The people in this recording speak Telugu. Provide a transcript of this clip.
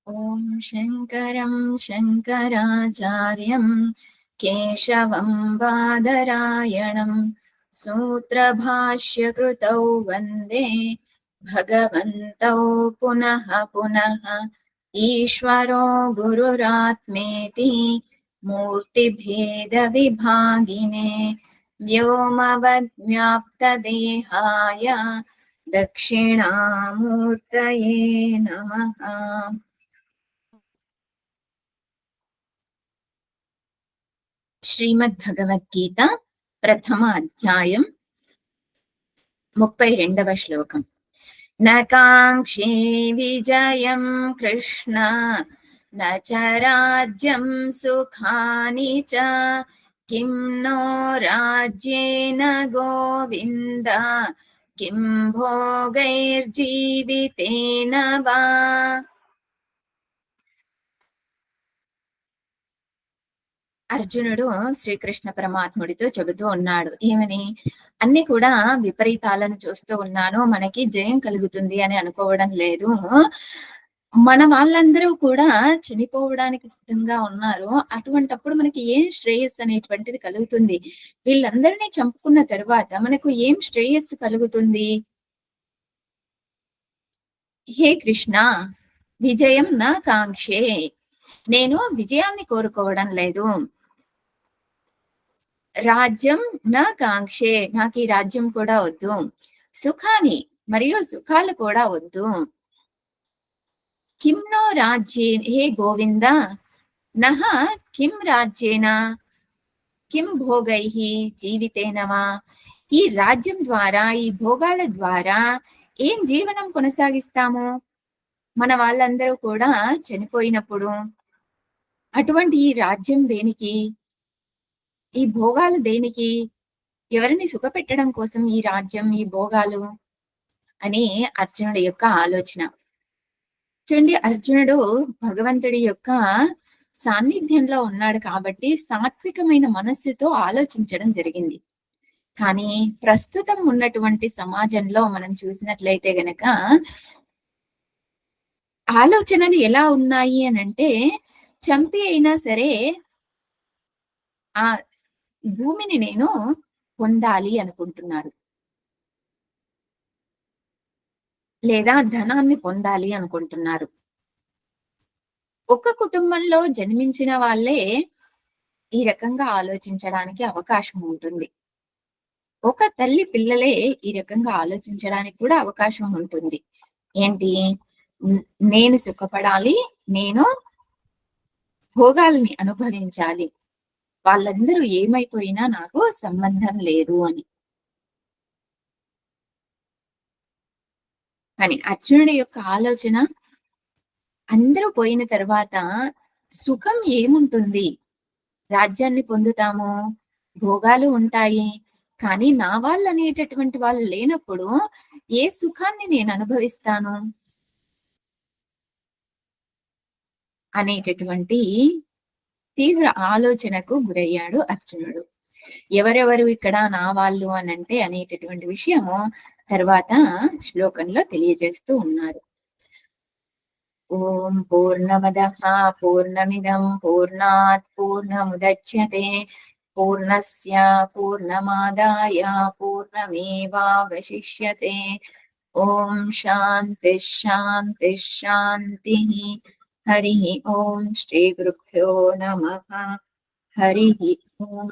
ॐ शङ्करं शङ्कराचार्यं केशवं बादरायणं सूत्रभाष्यकृतौ वन्दे भगवन्तौ पुनः पुनः। ईश्वरो गुरुरात्मेति मूर्तिभेदविभागिने व्योमवद्व्याप्तदेहाय दक्षिणामूर्तये नमः। శ్రీమద్భగవద్గీత ప్రథమ అధ్యాయం 32వ శ్లోకం. నకాంక్షే విజయం కృష్ణ నచ రాజ్యం సుఖాని చ కిం నో రాజ్యేన గోవింద కిం భోగైర్జీవితేన వా. అర్జునుడు శ్రీకృష్ణ పరమాత్ముడితో చెబుతూ ఉన్నాడు, ఏమని? అన్ని కూడా విపరీతాలను చూస్తూ ఉన్నాను, మనకి జయం కలుగుతుంది అని అనుకోవడం లేదు. మన వాళ్ళందరూ కూడా చనిపోవడానికి సిద్ధంగా ఉన్నారు. అటువంటప్పుడు మనకి ఏం శ్రేయస్సు అనేటువంటిది కలుగుతుంది? వీళ్ళందరినీ చంపుకున్న తర్వాత మనకు ఏం శ్రేయస్సు కలుగుతుంది? హే కృష్ణ, విజయం నా కాంక్షే, నేను విజయాన్ని కోరుకోవడం లేదు. రాజ్యం నా కాంక్షే, నాకు ఈ రాజ్యం కూడా వద్దు. సుఖాని, మరియు సుఖాలు కూడా వద్దు. కిం నో రాజ్యే, హే గోవింద, నహ కిం రాజ్యేన కిం భోగైహి జీవితేనవా. ఈ రాజ్యం ద్వారా, ఈ భోగాల ద్వారా ఏం జీవనం కొనసాగిస్తాము? మన వాళ్ళందరూ కూడా చనిపోయినప్పుడు అటువంటి ఈ రాజ్యం దేనికి? ఈ భోగాలు దేనికి? ఎవరిని సుఖపెట్టడం కోసం ఈ రాజ్యం, ఈ భోగాలు అని అర్జునుడి యొక్క ఆలోచన. చూడండి, అర్జునుడు భగవంతుడి యొక్క సాన్నిధ్యంలో ఉన్నాడు కాబట్టి సాత్వికమైన మనస్సుతో ఆలోచించడం జరిగింది. కానీ ప్రస్తుతం ఉన్నటువంటి సమాజంలో మనం చూసినట్లయితే గనక ఆలోచనలు ఎలా ఉన్నాయి అని అంటే, చంపి అయినా సరే ఆ భూమిని నేను పొందాలి అనుకుంటున్నారు, లేదా ధనాన్ని పొందాలి అనుకుంటున్నారు. ఒక కుటుంబంలో జన్మించిన వాళ్ళే ఈ రకంగా ఆలోచించడానికి అవకాశం ఉంటుంది. ఒక తల్లి పిల్లలే ఈ రకంగా ఆలోచించడానికి కూడా అవకాశం ఉంటుంది. ఏంటి? నేను సుఖపడాలి, నేను భోగాల్ని అనుభవించాలి, వాళ్ళందరూ ఏమైపోయినా నాకు సంబంధం లేదు అని. కానీ అర్జునుడి యొక్క ఆలోచన, అందరూ పోయిన తర్వాత సుఖం ఏముంటుంది? రాజ్యాన్ని పొందుతాము, భోగాలు ఉంటాయి, కానీ నా వాళ్ళు అనేటటువంటి వాళ్ళు లేనప్పుడు ఏ సుఖాన్ని నేను అనుభవిస్తాను అనేటటువంటి తీవ్ర ఆలోచనకు గురయ్యాడు అర్జునుడు. ఎవరెవరు ఇక్కడ నా వాళ్ళు అనంటే అనేటటువంటి విషయము తర్వాత శ్లోకంలో తెలియజేస్తూ ఉన్నారు. ఓం పూర్ణమదః పూర్ణమిదం పూర్ణాత్ పూర్ణముదచ్యతే పూర్ణస్య పూర్ణమాదాయ పూర్ణమేవావశిష్యతే. ఓం శాంతి శాంతి శాంతి. హరి ఓం. శ్రీ గురుభ్యో నమః. హరి ఓం.